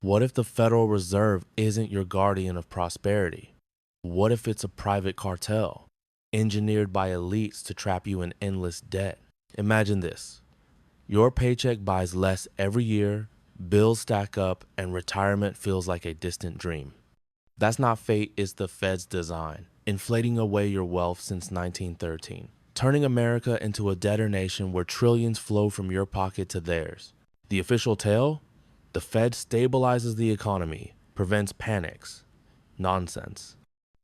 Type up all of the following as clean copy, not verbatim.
What if the Federal Reserve isn't your guardian of prosperity? What if it's a private cartel, engineered by elites to trap you in endless debt? Imagine this. Your paycheck buys less every year, bills stack up, and retirement feels like a distant dream. That's not fate, it's the Fed's design, inflating away your wealth since 1913, turning America into a debtor nation where trillions flow from your pocket to theirs. The official tale? The Fed stabilizes the economy, prevents panics. Nonsense.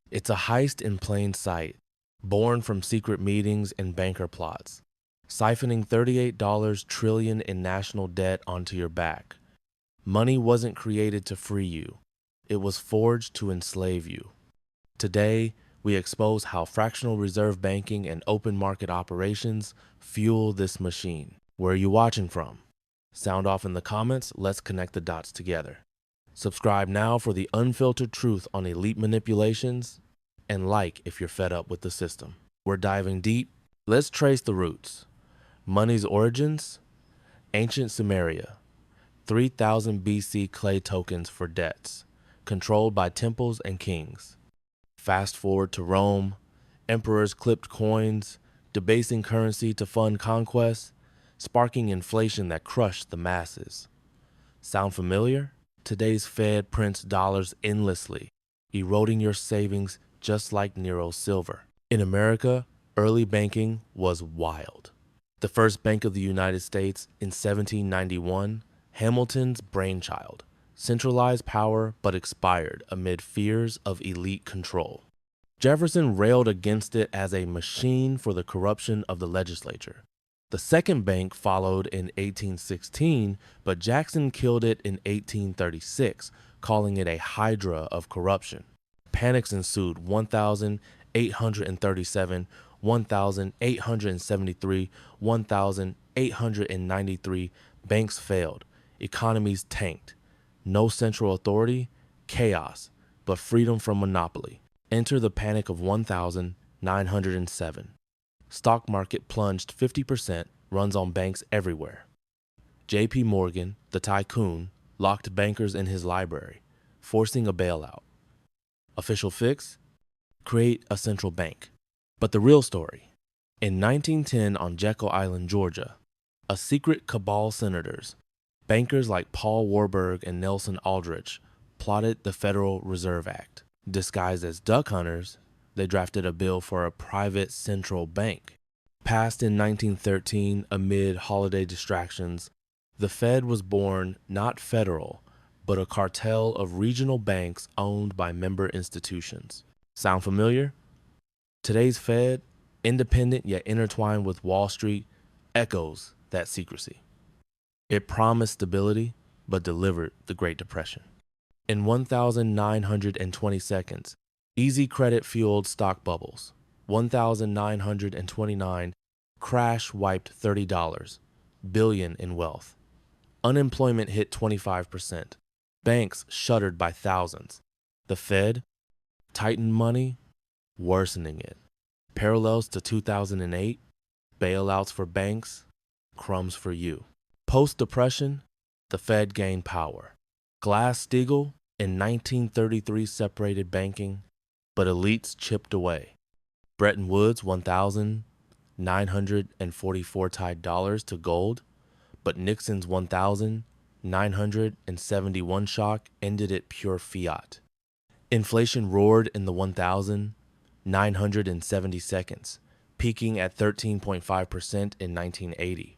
It's a heist in plain sight, born from secret meetings and banker plots, siphoning $38 trillion in national debt onto your back. Money wasn't created to free you. It was forged to enslave you. Today, we expose how fractional reserve banking and open market operations fuel this machine. Where are you watching from? Sound off in the comments, let's connect the dots together. Subscribe now for the unfiltered truth on elite manipulations, and like if you're fed up with the system. We're diving deep. Let's trace the roots. Money's origins? Ancient Sumeria. 3000 BC clay tokens for debts, controlled by temples and kings. Fast forward to Rome, emperors clipped coins, debasing currency to fund conquest, sparking inflation that crushed the masses. Sound familiar? Today's Fed prints dollars endlessly, eroding your savings just like Nero's silver. In America, early banking was wild. The first Bank of the United States in 1791, Hamilton's brainchild, centralized power but expired amid fears of elite control. Jefferson railed against it as a machine for the corruption of the legislature. The second bank followed in 1816, but Jackson killed it in 1836, calling it a hydra of corruption. Panics ensued 1,837, 1,873, 1,893 banks failed, economies tanked. No central authority, chaos, but freedom from monopoly. Enter the panic of 1907. Stock market plunged 50%, runs on banks everywhere. J.P. Morgan, the tycoon, locked bankers in his library, forcing a bailout. Official fix? Create a central bank. But the real story. In 1910 on Jekyll Island, Georgia, a secret cabal of senators, bankers like Paul Warburg and Nelson Aldrich, plotted the Federal Reserve Act. Disguised as duck hunters, they drafted a bill for a private central bank. Passed in 1913 amid holiday distractions, the Fed was born not federal, but a cartel of regional banks owned by member institutions. Sound familiar? Today's Fed, independent yet intertwined with Wall Street, echoes that secrecy. It promised stability, but delivered the Great Depression. In 1,920 seconds, easy credit fueled stock bubbles. 1,929, crash wiped $30 billion in wealth. Unemployment hit 25%. Banks shuttered by thousands. The Fed tightened money, worsening it. Parallels to 2008, bailouts for banks, crumbs for you. Post-Depression, the Fed gained power. Glass-Steagall in 1933 separated banking, but elites chipped away. Bretton Woods 1,944 tied dollars to gold, but Nixon's 1,971 shock ended it pure fiat. Inflation roared in the 1,970 seconds, peaking at 13.5% in 1980.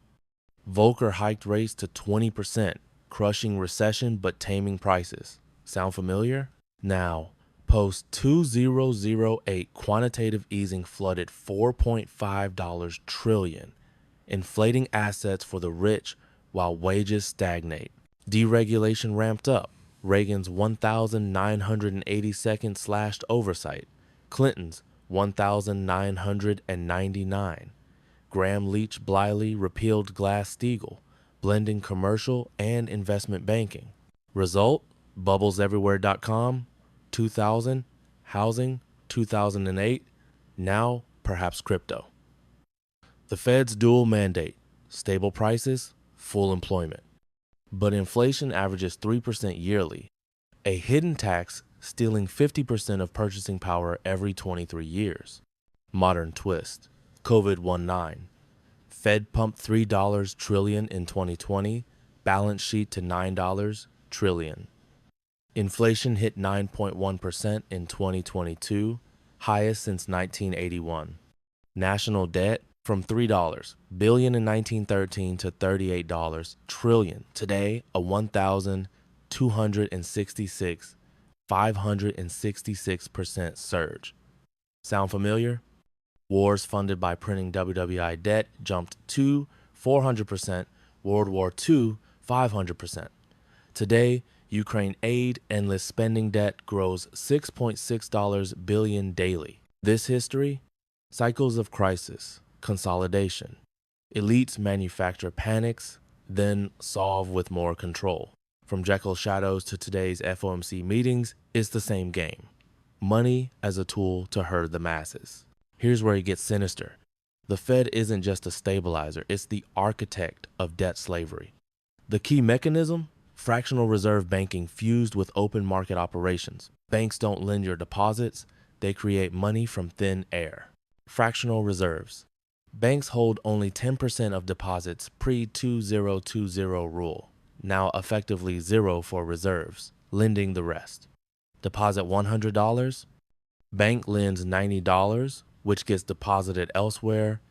Volcker hiked rates to 20%, crushing recession but taming prices. Sound familiar? Now, post-2008 quantitative easing flooded $4.5 trillion, inflating assets for the rich while wages stagnate. Deregulation ramped up. Reagan's 1,982nd slashed oversight. Clinton's 1,999. Graham-Leach-Bliley repealed Glass-Steagall, blending commercial and investment banking. Result? BubblesEverywhere.com, 2000, housing, 2008, now perhaps crypto. The Fed's dual mandate, stable prices, full employment. But inflation averages 3% yearly, a hidden tax stealing 50% of purchasing power every 23 years. Modern twist. COVID-19. Fed pumped $3 trillion in 2020, balance sheet to $9 trillion. Inflation hit 9.1% in 2022, highest since 1981. National debt from $3 billion in 1913 to $38 trillion. Today, a 1,266, 566% surge. Sound familiar? Wars funded by printing WWI debt jumped to 400%, World War II 500%. Today, Ukraine aid endless spending debt grows $6.6 billion daily. This history? Cycles of crisis, consolidation. Elites manufacture panics, then solve with more control. From Jekyll shadows to today's FOMC meetings, it's the same game. Money as a tool to herd the masses. Here's where it gets sinister. The Fed isn't just a stabilizer, it's the architect of debt slavery. The key mechanism? Fractional reserve banking fused with open market operations. Banks don't lend your deposits, they create money from thin air. Fractional reserves. Banks hold only 10% of deposits pre-2020 rule, now effectively zero for reserves, lending the rest. Deposit $100, bank lends $90, which gets deposited elsewhere.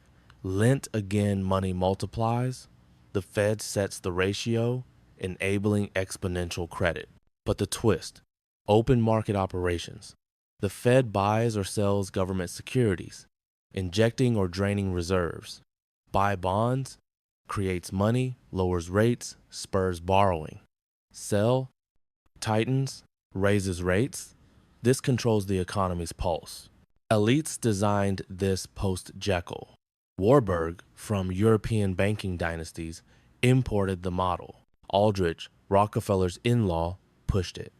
Lent again, money multiplies. The Fed sets the ratio, enabling exponential credit. But the twist, open market operations. The Fed buys or sells government securities, injecting or draining reserves. Buy bonds, creates money, lowers rates, spurs borrowing. Sell, tightens, raises rates. This controls the economy's pulse. Elites designed this post-Jekyll. Warburg, from European banking dynasties, imported the model. Aldrich, Rockefeller's in-law, pushed it.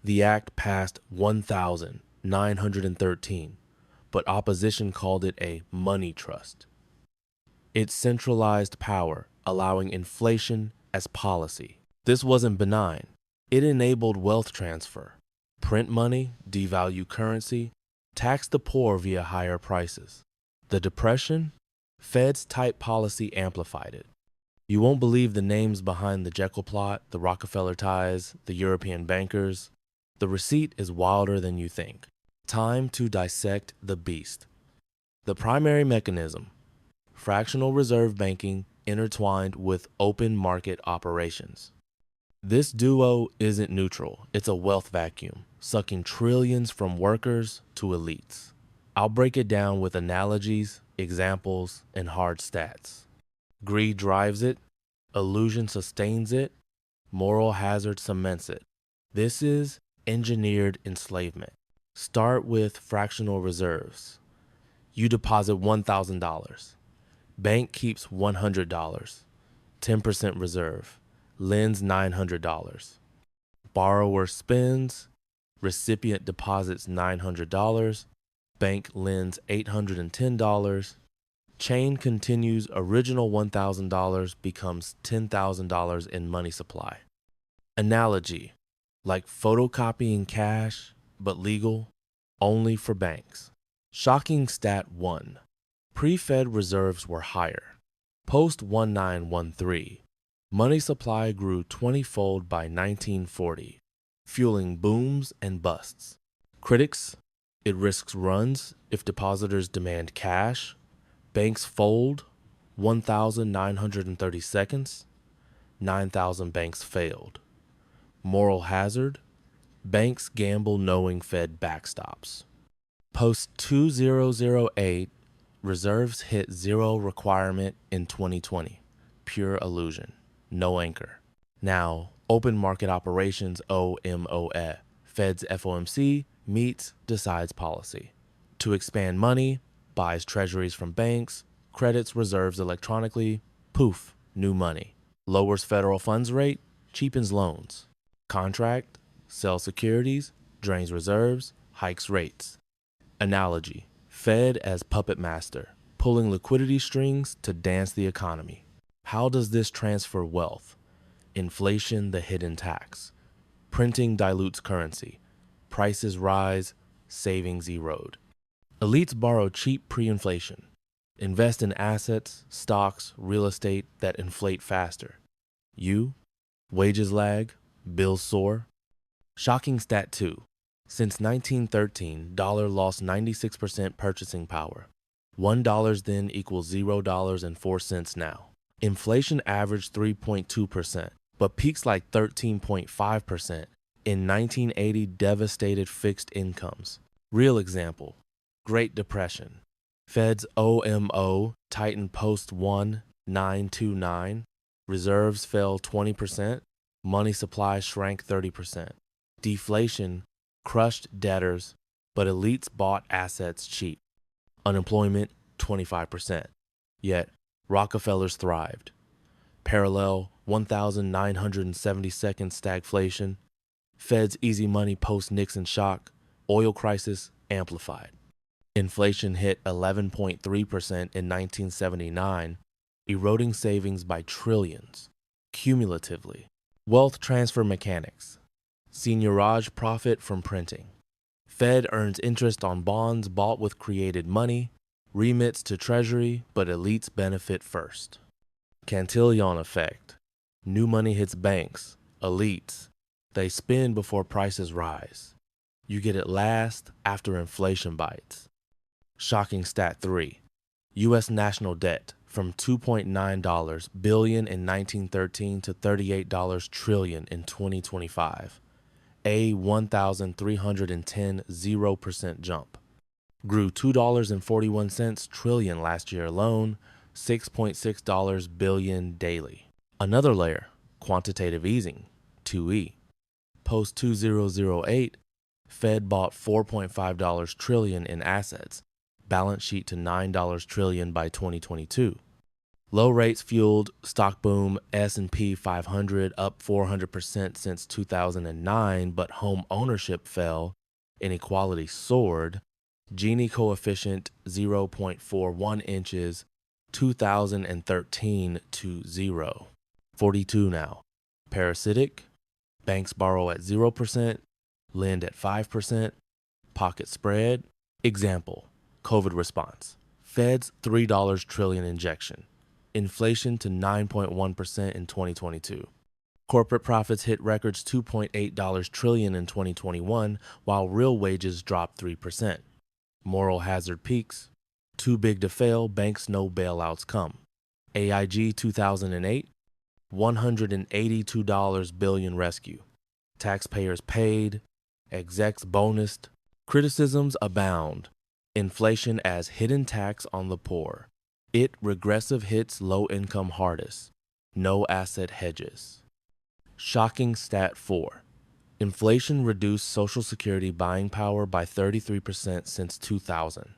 The act passed 1,913, but opposition called it a money trust. It centralized power, allowing inflation as policy. This wasn't benign. It enabled wealth transfer. Print money, devalue currency, tax the poor via higher prices. The Depression? Fed's tight policy amplified it. You won't believe the names behind the Jekyll plot, the Rockefeller ties, the European bankers. The receipt is wilder than you think. Time to dissect the beast. The primary mechanism, fractional reserve banking intertwined with open market operations. This duo isn't neutral, it's a wealth vacuum, sucking trillions from workers to elites. I'll break it down with analogies, examples, and hard stats. Greed drives it, illusion sustains it, moral hazard cements it. This is engineered enslavement. Start with fractional reserves. You deposit $1,000. Bank keeps $100, 10% reserve, lends $900. Borrower spends, recipient deposits $900, bank lends $810. Chain continues, original $1,000 becomes $10,000 in money supply. Analogy, like photocopying cash, but legal, only for banks. Shocking stat 1. Pre-Fed reserves were higher. Post-1913, money supply grew 20-fold by 1940, fueling booms and busts. Critics, it risks runs if depositors demand cash. Banks fold, 1,930 seconds, 9,000 banks failed. Moral hazard, banks gamble knowing Fed backstops. Post-2008, reserves hit zero requirement in 2020. Pure illusion, no anchor. Now, open market operations OMOE. Fed's FOMC meets, decides policy. To expand money, buys treasuries from banks, credits reserves electronically, poof, new money. Lowers federal funds rate, cheapens loans. Contract, sells securities, drains reserves, hikes rates. Analogy, Fed as puppet master, pulling liquidity strings to dance the economy. How does this transfer wealth? Inflation, the hidden tax. Printing dilutes currency. Prices rise, savings erode. Elites borrow cheap pre-inflation. Invest in assets, stocks, real estate that inflate faster. You? Wages lag, bills soar. Shocking stat 2. Since 1913, dollar lost 96% purchasing power. $1 then equals $0.04 now. Inflation averaged 3.2%, but peaks like 13.5% in 1980 devastated fixed incomes. Real example, Great Depression. Fed's OMO tightened post 1929. Reserves fell 20%. Money supply shrank 30%. Deflation crushed debtors, but elites bought assets cheap. Unemployment 25%. Yet Rockefellers thrived. Parallel 1972nd stagflation. Fed's easy money post-Nixon shock. Oil crisis amplified. Inflation hit 11.3% in 1979, eroding savings by trillions, cumulatively. Wealth transfer mechanics. Seigniorage profit from printing. Fed earns interest on bonds bought with created money, remits to Treasury, but elites benefit first. Cantillon effect. New money hits banks, elites. They spend before prices rise. You get it last after inflation bites. Shocking stat 3. U.S. national debt from $2.9 billion in 1913 to $38 trillion in 2025. A 1,310 0% jump. Grew $2.41 trillion last year alone, $6.6 billion daily. Another layer, quantitative easing, 2E. Post 2008, Fed bought $4.5 trillion in assets, balance sheet to $9 trillion by 2022. Low rates fueled stock boom, S&P 500 up 400% since 2009, but home ownership fell, inequality soared, Gini coefficient 0.41 inches, 2013 to 0. 42 now. Parasitic, banks borrow at 0%, lend at 5%, pocket spread. Example, COVID response. Fed's $3 trillion injection. Inflation to 9.1% in 2022. Corporate profits hit records $2.8 trillion in 2021, while real wages dropped 3%. Moral hazard peaks. Too big to fail, banks no bailouts come. AIG 2008, $182 billion rescue. Taxpayers paid, execs bonused. Criticisms abound. Inflation as hidden tax on the poor. It regressive hits low income hardest. No asset hedges. Shocking stat 4. Inflation reduced Social Security buying power by 33% since 2000.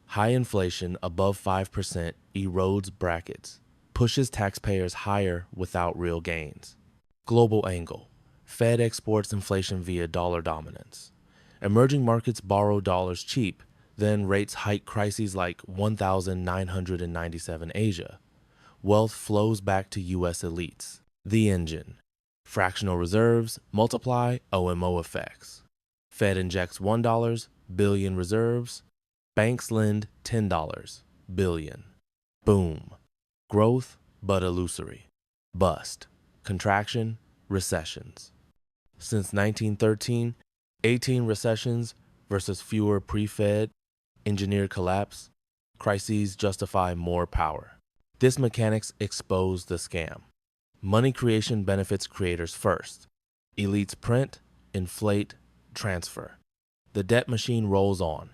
High inflation above 5% erodes brackets, pushes taxpayers higher without real gains. Global angle. Fed exports inflation via dollar dominance. Emerging markets borrow dollars cheap, then rates hike crises like 1997 Asia. Wealth flows back to U.S. elites. The engine. Fractional reserves multiply OMO effects. Fed injects $1 billion reserves. Banks lend $10 billion. Boom. Growth, but illusory. Bust. Contraction, recessions. Since 1913, 18 recessions versus fewer pre-Fed, engineered collapse, crises justify more power. This mechanics exposed the scam. Money creation benefits creators first. Elites print, inflate, transfer. The debt machine rolls on,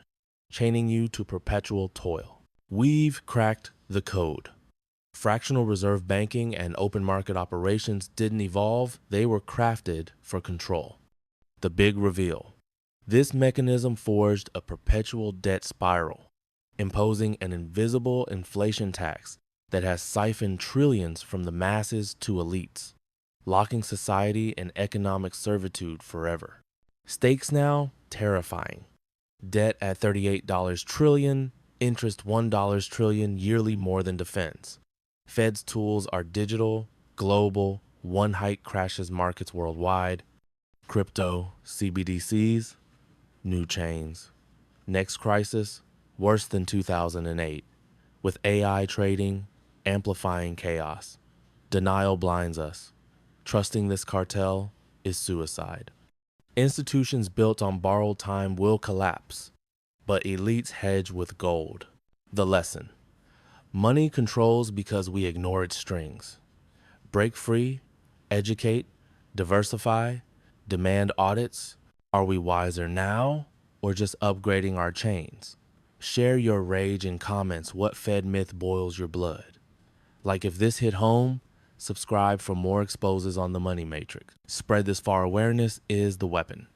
chaining you to perpetual toil. We've cracked the code. Fractional reserve banking and open market operations didn't evolve, they were crafted for control. The big reveal. This mechanism forged a perpetual debt spiral, imposing an invisible inflation tax that has siphoned trillions from the masses to elites, locking society in economic servitude forever. Stakes now, terrifying. Debt at $38 trillion, interest $1 trillion yearly more than defense. Fed's tools are digital, global, One hike crashes markets worldwide. Crypto, CBDCs, new chains. Next crisis, worse than 2008, with AI trading amplifying chaos. Denial blinds us. Trusting this cartel is suicide. Institutions built on borrowed time will collapse, but elites hedge with gold. The lesson: money controls because we ignore its strings. Break free, educate, diversify, demand audits. Are we wiser now or just upgrading our chains? Share your rage in comments. What Fed myth boils your blood? Like if this hit home, subscribe for more exposes on the money matrix. Spread this far. Awareness is the weapon.